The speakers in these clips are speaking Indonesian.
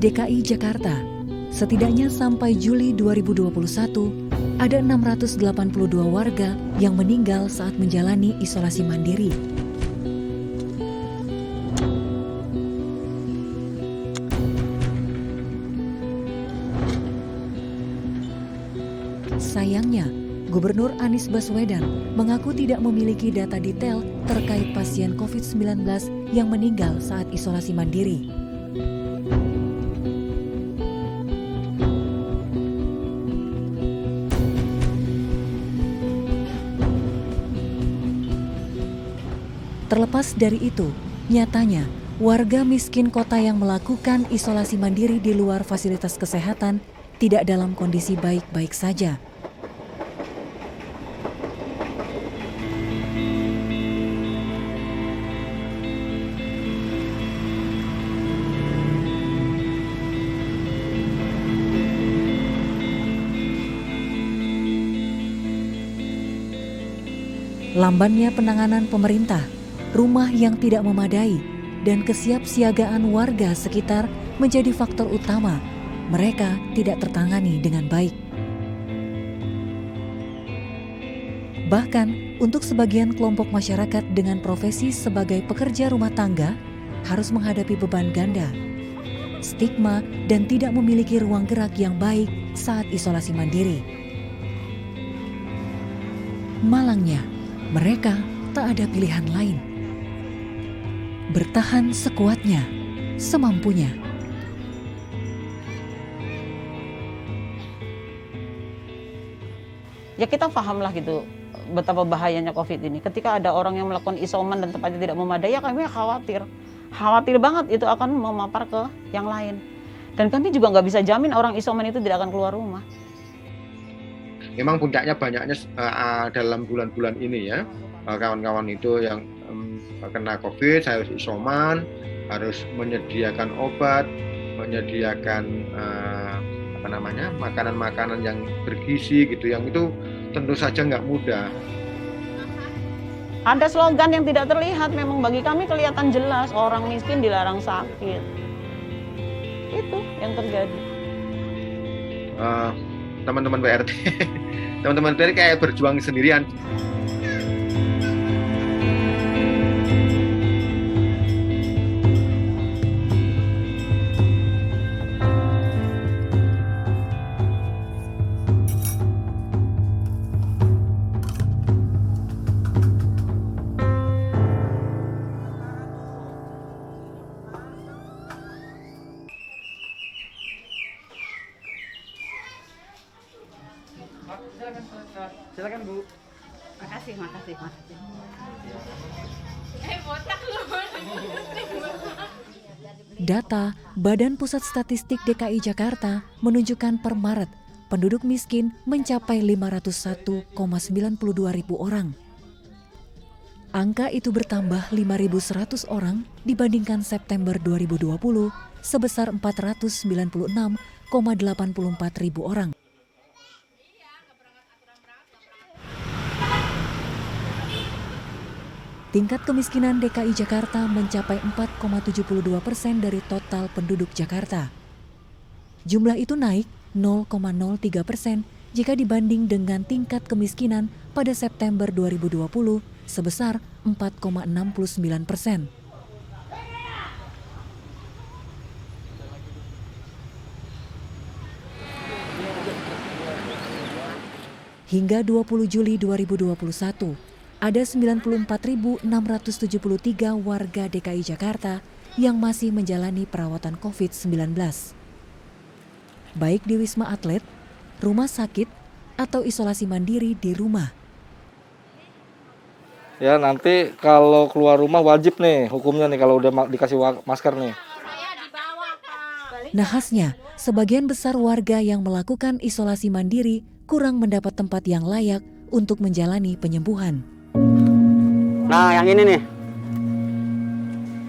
DKI Jakarta, setidaknya sampai Juli 2021, ada 682 warga yang meninggal saat menjalani isolasi mandiri. Sayangnya, Gubernur Anies Baswedan mengaku tidak memiliki data detail terkait pasien COVID-19 yang meninggal saat isolasi mandiri. Terlepas dari itu, nyatanya warga miskin kota yang melakukan isolasi mandiri di luar fasilitas kesehatan tidak dalam kondisi baik-baik saja. Lambannya penanganan pemerintah, rumah yang tidak memadai, dan kesiapsiagaan warga sekitar menjadi faktor utama mereka tidak tertangani dengan baik. Bahkan, untuk sebagian kelompok masyarakat dengan profesi sebagai pekerja rumah tangga harus menghadapi beban ganda, stigma, dan tidak memiliki ruang gerak yang baik saat isolasi mandiri. Malangnya, mereka tak ada pilihan lain. Bertahan sekuatnya, semampunya. Ya kita pahamlah gitu betapa bahayanya COVID ini. Ketika ada orang yang melakukan isoman dan tempatnya tidak memadai, ya kami khawatir. Khawatir banget itu akan memapar ke yang lain. Dan kami juga nggak bisa jamin orang isoman itu tidak akan keluar rumah. Memang puncaknya banyaknya dalam bulan-bulan ini ya. Kawan-kawan itu yang kena COVID, harus isoman, harus menyediakan obat, menyediakan makanan-makanan yang bergizi gitu, yang itu tentu saja nggak mudah. Ada slogan yang tidak terlihat, memang bagi kami kelihatan jelas, orang miskin dilarang sakit. Itu yang terjadi. Teman-teman PRT, teman-teman PRT kayak berjuang sendirian. Silakan Bu. Makasih. Botak lu. Data Badan Pusat Statistik DKI Jakarta menunjukkan per Maret, penduduk miskin mencapai 501,92 ribu orang. Angka itu bertambah 5.100 orang dibandingkan September 2020 sebesar 496,84 ribu orang. Tingkat kemiskinan DKI Jakarta mencapai 4,72% dari total penduduk Jakarta. Jumlah itu naik 0,03% jika dibanding dengan tingkat kemiskinan pada September 2020 sebesar 4,69%. Hingga 20 Juli 2021, ada 94.673 warga DKI Jakarta yang masih menjalani perawatan COVID-19. Baik di Wisma Atlet, rumah sakit, atau isolasi mandiri di rumah. Ya nanti kalau keluar rumah wajib nih hukumnya nih kalau udah dikasih masker nih. Nahasnya, sebagian besar warga yang melakukan isolasi mandiri kurang mendapat tempat yang layak untuk menjalani penyembuhan. Nah, yang ini nih.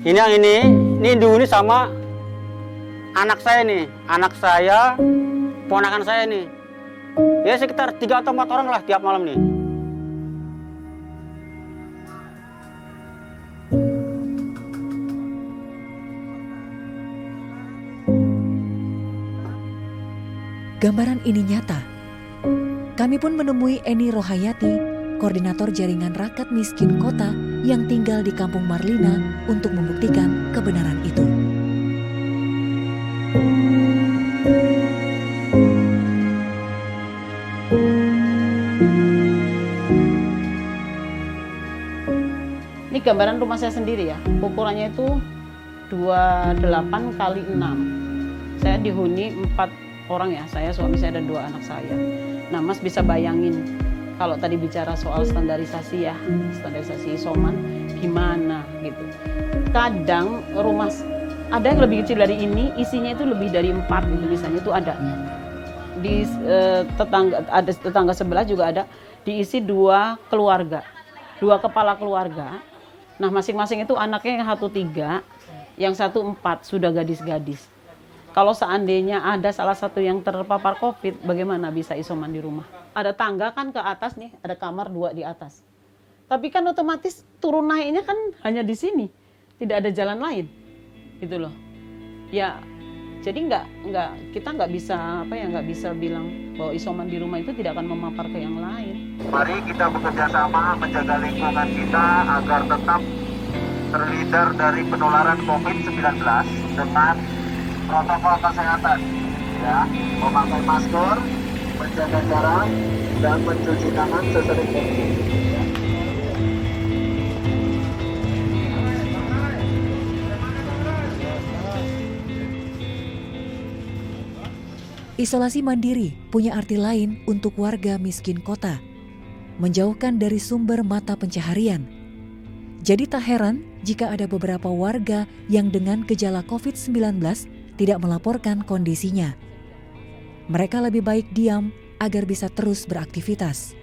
Ini dihuni sama anak saya nih. Anak saya, ponakan saya nih. Ya sekitar 3 atau 4 orang lah tiap malam nih. gambaran ini nyata. Kami pun menemui Eni Rohayati, koordinator jaringan rakyat miskin kota yang tinggal di Kampung Marlina untuk membuktikan kebenaran itu. Ini gambaran rumah saya sendiri ya, ukurannya itu 28 kali 6. Saya dihuni 4 orang ya, saya, suami saya dan 2 anak saya. Nah Mas bisa bayangin, kalau tadi bicara soal standarisasi ya, standarisasi isoman gimana gitu. Kadang rumah ada yang lebih kecil dari ini, isinya itu lebih dari 4 gitu misalnya, itu ada. Di tetangga sebelah juga ada, diisi 2 keluarga, 2 kepala keluarga. Nah masing-masing itu anaknya yang 1 3, yang 1 4, sudah gadis-gadis. Kalau seandainya ada salah satu yang terpapar COVID, bagaimana bisa isoman di rumah? Ada tangga kan ke atas nih, ada kamar 2 di atas. Tapi kan otomatis turun naiknya kan hanya di sini, tidak ada jalan lain, gitu loh. Ya, jadi kita nggak bisa bilang bahwa isoman di rumah itu tidak akan memapar ke yang lain. Mari kita bekerja sama menjaga lingkungan kita agar tetap terhindar dari penularan COVID-19 dengan protokol kesehatan, ya, memakai masker, menjaga jarak, dan mencuci tangan sesering mungkin. Isolasi mandiri punya arti lain untuk warga miskin kota, menjauhkan dari sumber mata pencaharian. Jadi tak heran jika ada beberapa warga yang dengan gejala COVID-19 tidak melaporkan kondisinya. Mereka lebih baik diam agar bisa terus beraktivitas.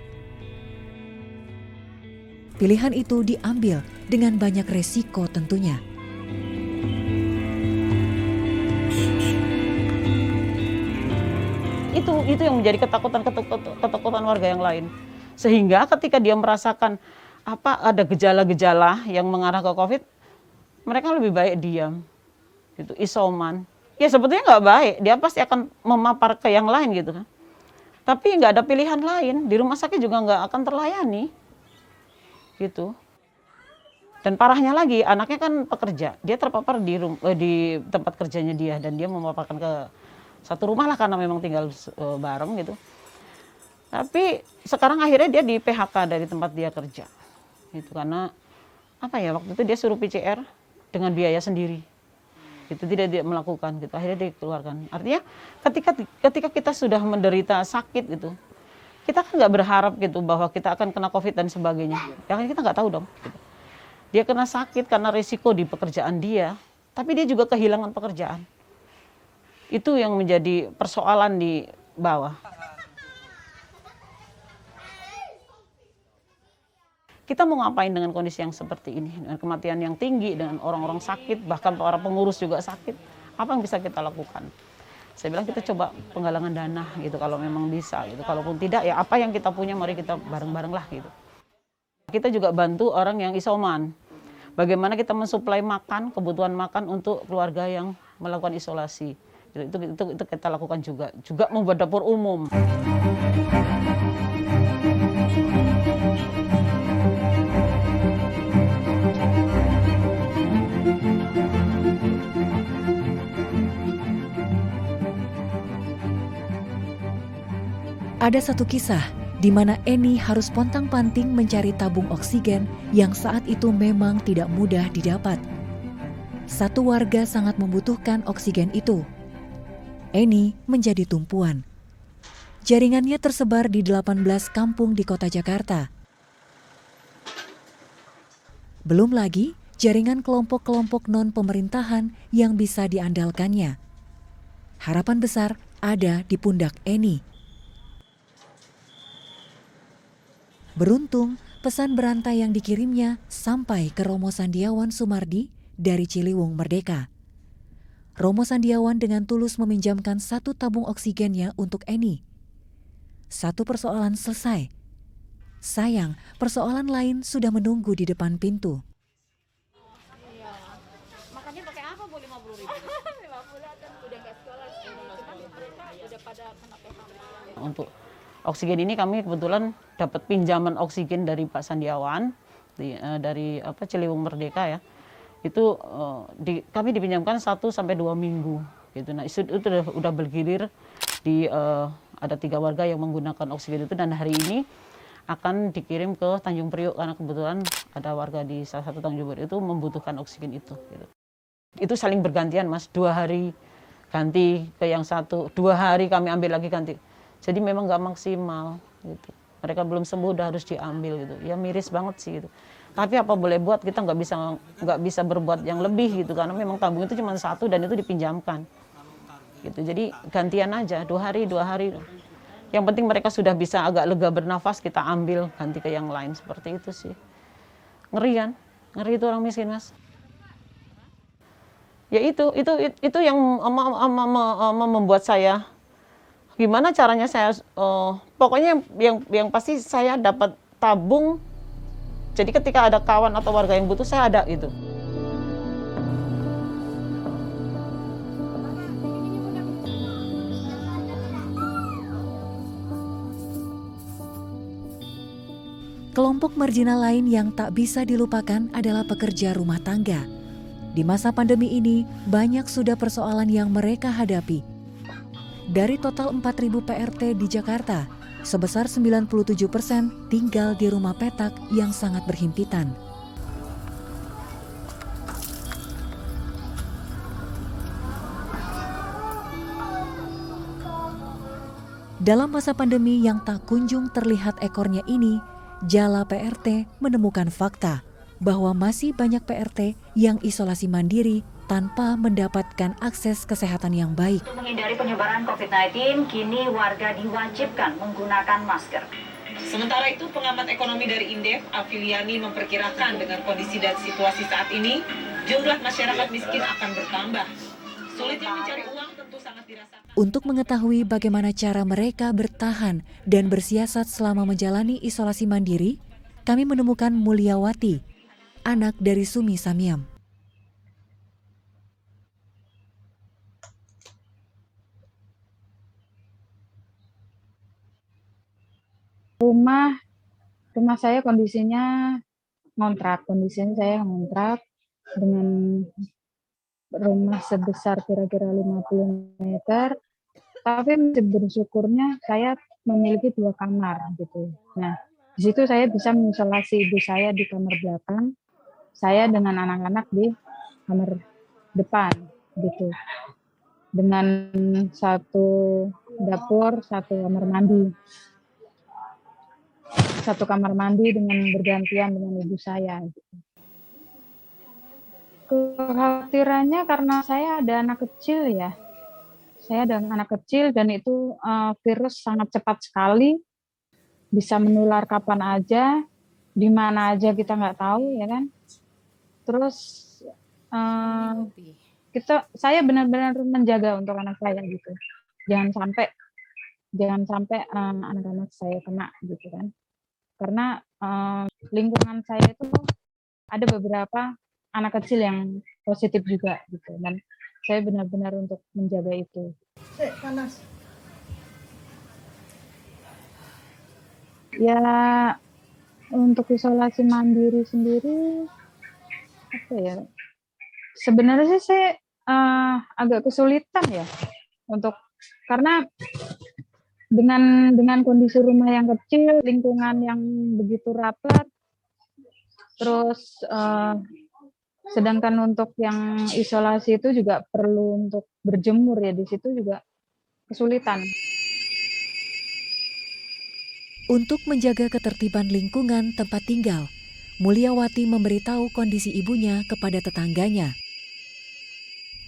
Pilihan itu diambil dengan banyak resiko tentunya. Itu yang menjadi ketakutan warga yang lain. Sehingga ketika dia merasakan ada gejala-gejala yang mengarah ke COVID, mereka lebih baik diam. Gitu, isoman. Ya sebetulnya nggak baik, dia pasti akan memapar ke yang lain gitu kan. Tapi nggak ada pilihan lain, di rumah sakit juga nggak akan terlayani. Gitu. Dan parahnya lagi, anaknya kan pekerja, dia terpapar di tempat kerjanya dia, dan dia memaparkan ke satu rumah lah karena memang tinggal bareng gitu. Tapi sekarang akhirnya dia di PHK dari tempat dia kerja. Gitu, karena waktu itu dia suruh PCR dengan biaya sendiri. Itu tidak dia melakukan gitu, akhirnya dikeluarkan. Artinya ketika kita sudah menderita sakit gitu, kita kan nggak berharap gitu bahwa kita akan kena COVID dan sebagainya. Ya kan kita nggak tahu dong. Gitu. Dia kena sakit karena risiko di pekerjaan dia, tapi dia juga kehilangan pekerjaan. Itu yang menjadi persoalan di bawah. Kita mau ngapain dengan kondisi yang seperti ini, dengan kematian yang tinggi, dengan orang-orang sakit, bahkan para pengurus juga sakit. Apa yang bisa kita lakukan? Saya bilang kita coba penggalangan dana gitu kalau memang bisa gitu. Kalaupun tidak ya apa yang kita punya mari kita bareng-bareng lah gitu. Kita juga bantu orang yang isoman. Bagaimana kita mensuplai makan, kebutuhan makan untuk keluarga yang melakukan isolasi. Itu kita lakukan juga membuat dapur umum. Ada satu kisah di mana Eni harus pontang-panting mencari tabung oksigen yang saat itu memang tidak mudah didapat. Satu warga sangat membutuhkan oksigen itu. Eni menjadi tumpuan. Jaringannya tersebar di 18 kampung di kota Jakarta. Belum lagi jaringan kelompok-kelompok non-pemerintahan yang bisa diandalkannya. Harapan besar ada di pundak Eni. Beruntung, pesan berantai yang dikirimnya sampai ke Romo Sandiawan Sumardi dari Ciliwung Merdeka. Romo Sandiawan dengan tulus meminjamkan 1 tabung oksigennya untuk Eni. 1 persoalan selesai. Sayang, persoalan lain sudah menunggu di depan pintu. Iya. Makannya pakai apa Bu 50.000? 50 kan udah nggak sekolah sih. Cuman mereka udah pada kena PHK. Untuk oksigen ini kami kebetulan dapat pinjaman oksigen dari Pak Sandiawan dari Ciliwung Merdeka ya. Itu kami dipinjamkan 1 sampai 2 minggu gitu. Nah, itu udah bergilir ada 3 warga yang menggunakan oksigen itu, dan hari ini akan dikirim ke Tanjung Priok karena kebetulan ada warga di salah satu Tanjung Priok itu membutuhkan oksigen itu gitu. Itu saling bergantian, Mas. 2 hari ganti ke yang satu, 2 hari kami ambil lagi ganti. Jadi memang nggak maksimal gitu. Mereka belum sembuh udah harus diambil gitu. Ya miris banget sih gitu. Tapi apa boleh buat, kita nggak bisa berbuat yang lebih gitu, karena memang tabung itu cuma 1 dan itu dipinjamkan. Gitu. Jadi gantian aja 2 hari. Yang penting mereka sudah bisa agak lega bernafas, kita ambil ganti ke yang lain, seperti itu sih. Ngeri kan? Ngeri itu orang miskin, Mas. Ya itu yang membuat saya, gimana caranya saya pokoknya yang pasti saya dapat tabung. Jadi ketika ada kawan atau warga yang butuh, saya ada gitu. Kelompok marginal lain yang tak bisa dilupakan adalah pekerja rumah tangga. Di masa pandemi ini, banyak sudah persoalan yang mereka hadapi. Dari total 4.000 PRT di Jakarta, sebesar 97% tinggal di rumah petak yang sangat berhimpitan. Dalam masa pandemi yang tak kunjung terlihat ekornya ini, Jala PRT menemukan fakta bahwa masih banyak PRT yang isolasi mandiri tanpa mendapatkan akses kesehatan yang baik. Untuk menghindari penyebaran COVID-19, kini warga diwajibkan menggunakan masker. Sementara itu, pengamat ekonomi dari Indef, Afiliani, memperkirakan dengan kondisi dan situasi saat ini, jumlah masyarakat miskin akan bertambah. Sulitnya mencari uang tentu sangat dirasakan. Untuk mengetahui bagaimana cara mereka bertahan dan bersiasat selama menjalani isolasi mandiri, kami menemukan Mulyawati, anak dari Sumi Samyam. Rumah saya kondisinya saya ngontrak dengan rumah sebesar kira-kira 50 meter, tapi bersyukurnya saya memiliki 2 kamar gitu. Nah, di situ saya bisa mengisolasi ibu saya di kamar belakang, saya dengan anak-anak di kamar depan gitu. Dengan 1 dapur, 1 kamar mandi. 1 kamar mandi dengan bergantian dengan ibu saya gitu. Kekhawatirannya karena saya ada anak kecil ya. Saya ada anak kecil dan itu virus sangat cepat sekali. Bisa menular kapan aja, di mana aja kita nggak tahu ya kan. Terus saya benar-benar menjaga untuk anak saya gitu. Jangan sampai anak-anak saya kena gitu kan. Karena lingkungan saya itu ada beberapa anak kecil yang positif juga gitu, dan saya benar-benar untuk menjaga itu. Panas. Ya untuk isolasi mandiri sendiri apa ya? Sebenarnya sih saya agak kesulitan ya karena dengan kondisi rumah yang kecil, lingkungan yang begitu rapat, terus sedangkan untuk yang isolasi itu juga perlu untuk berjemur ya, di situ juga kesulitan. Untuk menjaga ketertiban lingkungan tempat tinggal, Mulyawati memberitahu kondisi ibunya kepada tetangganya.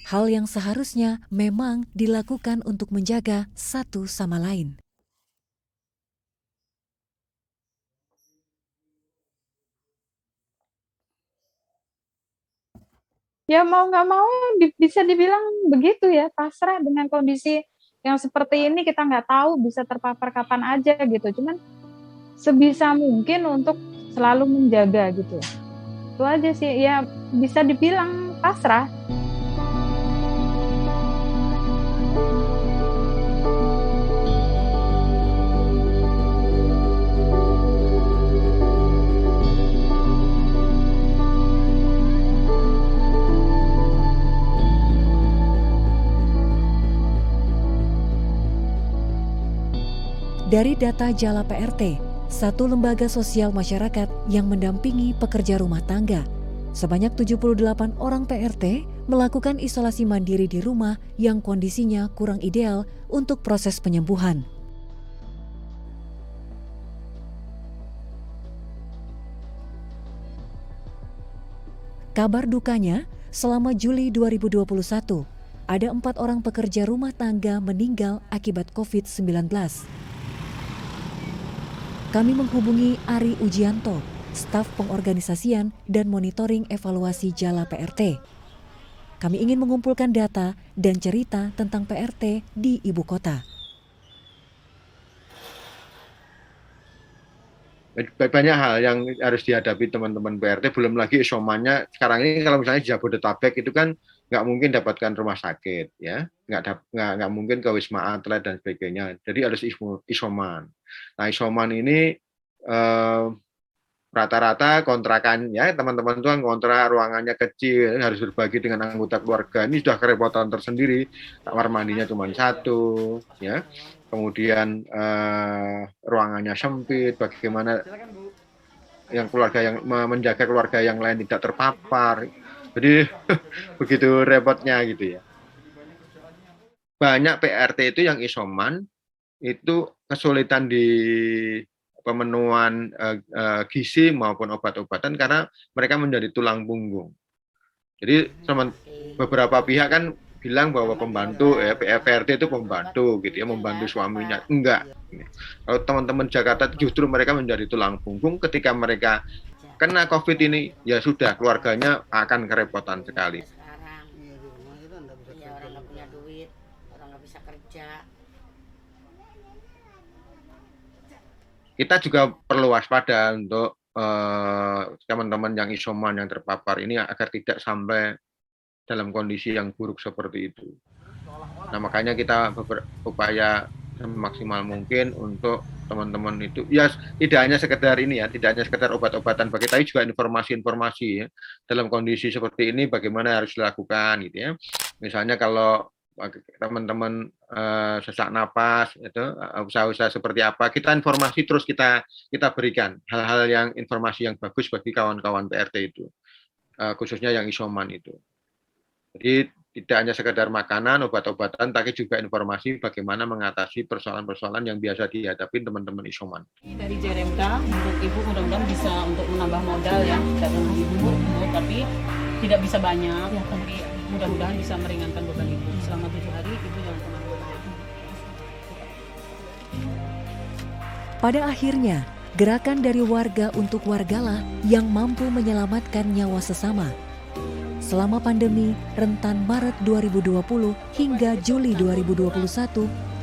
Hal yang seharusnya memang dilakukan untuk menjaga satu sama lain. Ya mau nggak mau bisa dibilang begitu ya, pasrah dengan kondisi yang seperti ini. Kita nggak tahu bisa terpapar kapan aja gitu, cuman sebisa mungkin untuk selalu menjaga gitu. Itu aja sih, ya bisa dibilang pasrah. Dari data Jala PRT, satu lembaga sosial masyarakat yang mendampingi pekerja rumah tangga, sebanyak 78 orang PRT melakukan isolasi mandiri di rumah yang kondisinya kurang ideal untuk proses penyembuhan. Kabar dukanya, selama Juli 2021, ada 4 orang pekerja rumah tangga meninggal akibat COVID-19. Kami menghubungi Ari Ujianto, staf pengorganisasian dan monitoring evaluasi Jala PRT. Kami ingin mengumpulkan data dan cerita tentang PRT di ibu kota. Banyak hal yang harus dihadapi teman-teman PRT, belum lagi isomannya. Sekarang ini kalau misalnya di Jabodetabek itu kan nggak mungkin dapatkan rumah sakit, ya, nggak mungkin ke Wisma Atlet dan sebagainya. Jadi harus isoman. Nah, isoman ini rata-rata kontrakan, ya, teman-teman itu kan kontrak ruangannya kecil, harus berbagi dengan anggota keluarga. Ini sudah kerepotan tersendiri. Kamar mandinya cuma satu, ya. Kemudian ruangannya sempit, bagaimana yang keluarga yang menjaga keluarga yang lain tidak terpapar. Jadi begitu repotnya gitu ya. Banyak PRT itu yang isoman itu kesulitan di pemenuhan gizi maupun obat-obatan karena mereka menjadi tulang punggung. Jadi beberapa pihak kan bilang bahwa pembantu PRT itu pembantu gitu ya, membantu suaminya. Enggak. Kalau teman-teman Jakarta justru mereka menjadi tulang punggung. Ketika mereka kena COVID ini, ya sudah, keluarganya akan kerepotan sekali. Sekarang di rumah itu nggak bisa kerja. Orang nggak punya duit, orang nggak bisa kerja. Kita juga perlu waspada untuk teman-teman yang isoman yang terpapar ini agar tidak sampai dalam kondisi yang buruk seperti itu. Nah, makanya kita berupaya semaksimal mungkin untuk teman-teman itu, ya tidak hanya sekedar ini ya, tidak hanya sekedar obat-obatan, tapi juga informasi-informasi ya, dalam kondisi seperti ini bagaimana harus dilakukan gitu ya. Misalnya kalau teman-teman sesak napas, itu usaha-usaha seperti apa, kita informasi terus kita berikan hal-hal yang informasi yang bagus bagi kawan-kawan PRT itu, khususnya yang isoman itu. Jadi tidak hanya sekedar makanan, obat-obatan, tapi juga informasi bagaimana mengatasi persoalan-persoalan yang biasa dihadapi teman-teman isoman. Dari JRMK untuk Ibu mudah-mudahan bisa untuk menambah modal ya, dalam Ibu, tapi tidak bisa banyak, ya, tapi mudah-mudahan bisa meringankan beban Ibu. Selama 7 hari Ibu jangan pernah beban. Pada akhirnya, gerakan dari warga untuk wargalah yang mampu menyelamatkan nyawa sesama. Selama pandemi, rentan Maret 2020 hingga Juli 2021,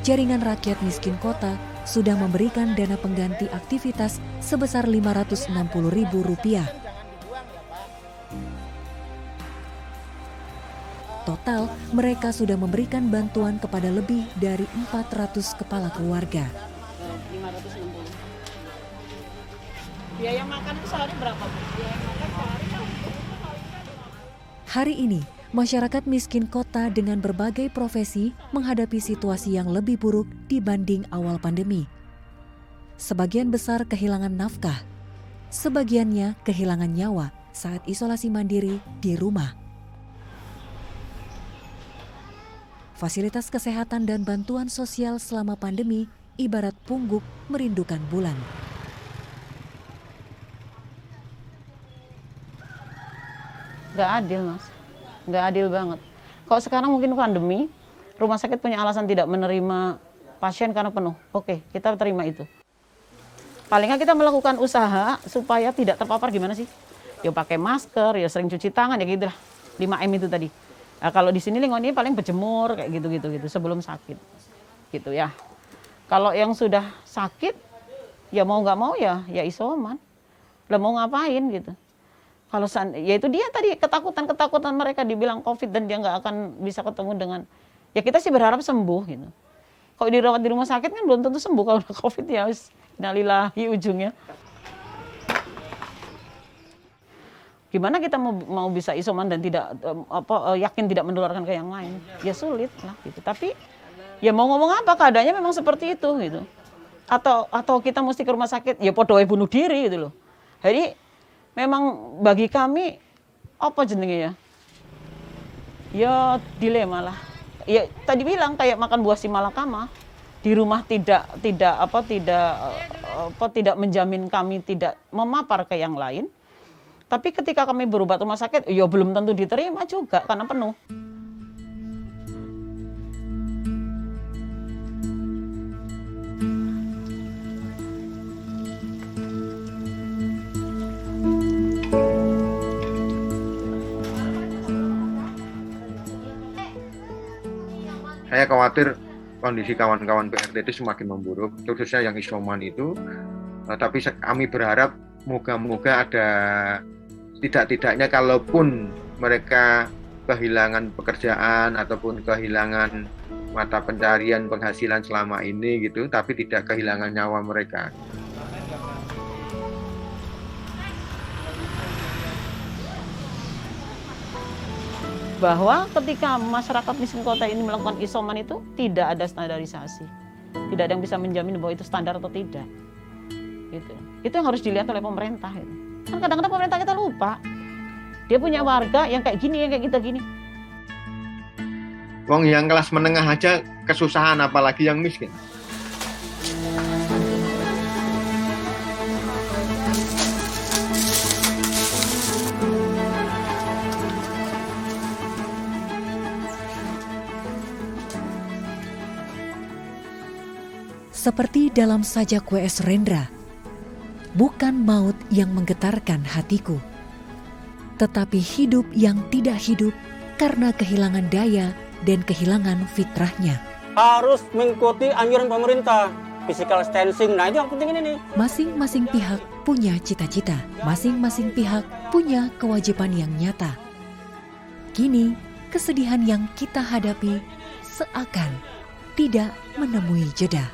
Jaringan Rakyat Miskin Kota sudah memberikan dana pengganti aktivitas sebesar Rp560.000. Total, mereka sudah memberikan bantuan kepada lebih dari 400 kepala keluarga. 560. Biaya makan itu sehari berapa, Bu? Biaya makan sehari Hari ini, masyarakat miskin kota dengan berbagai profesi menghadapi situasi yang lebih buruk dibanding awal pandemi. Sebagian besar kehilangan nafkah, sebagiannya kehilangan nyawa saat isolasi mandiri di rumah. Fasilitas kesehatan dan bantuan sosial selama pandemi ibarat pungguk merindukan bulan. Nggak adil, Mas. Nggak adil banget. Kalau sekarang mungkin pandemi, rumah sakit punya alasan tidak menerima pasien karena penuh. Oke, kita terima itu. Paling nggak kita melakukan usaha supaya tidak terpapar, gimana sih? Ya pakai masker, ya sering cuci tangan, ya gitu lah. 5M itu tadi. Nah, kalau di sini lingkungan ini paling berjemur, kayak gitu sebelum sakit. Gitu ya. Kalau yang sudah sakit, ya mau nggak mau ya isoman. Lah mau ngapain gitu. Kalau ya itu dia tadi ketakutan mereka dibilang COVID dan dia nggak akan bisa ketemu dengan, ya kita sih berharap sembuh gitu. Kalau dirawat di rumah sakit kan belum tentu sembuh kalau udah COVID ya, innalillahi ujungnya. Gimana kita mau bisa isoman dan tidak yakin tidak menularkan ke yang lain? Ya sulit lah gitu. Tapi ya mau ngomong apa, keadaannya memang seperti itu gitu. atau kita mesti ke rumah sakit, ya podo bunuh diri gitu loh. Jadi memang bagi kami apa jenenge ya? Ya dilema lah. Ya tadi bilang kayak makan buah si malakama. Di rumah tidak menjamin kami tidak memapar ke yang lain. Tapi ketika kami berobat rumah sakit, ya belum tentu diterima juga karena penuh. Saya khawatir kondisi kawan-kawan PRT itu semakin memburuk, khususnya yang isoman itu. Tapi kami berharap moga-moga ada tidak-tidaknya kalaupun mereka kehilangan pekerjaan ataupun kehilangan mata pencarian penghasilan selama ini gitu, tapi tidak kehilangan nyawa mereka. Bahwa ketika masyarakat miskin kota ini melakukan isoman itu tidak ada standarisasi. Tidak ada yang bisa menjamin bahwa itu standar atau tidak. Gitu. Itu yang harus dilihat oleh pemerintah. Gitu. Kan kadang-kadang pemerintah kita lupa. Dia punya warga yang kayak gini, yang kayak kita gini. Wong yang kelas menengah aja kesusahan, apalagi yang miskin. Seperti dalam sajak W.S. Rendra, bukan maut yang menggetarkan hatiku, tetapi hidup yang tidak hidup karena kehilangan daya dan kehilangan fitrahnya. Harus mengikuti anjuran pemerintah, physical distancing. Nah itu yang penting ini nih. Masing-masing pihak punya cita-cita, masing-masing pihak punya kewajiban yang nyata. Kini, kesedihan yang kita hadapi seakan tidak menemui jeda.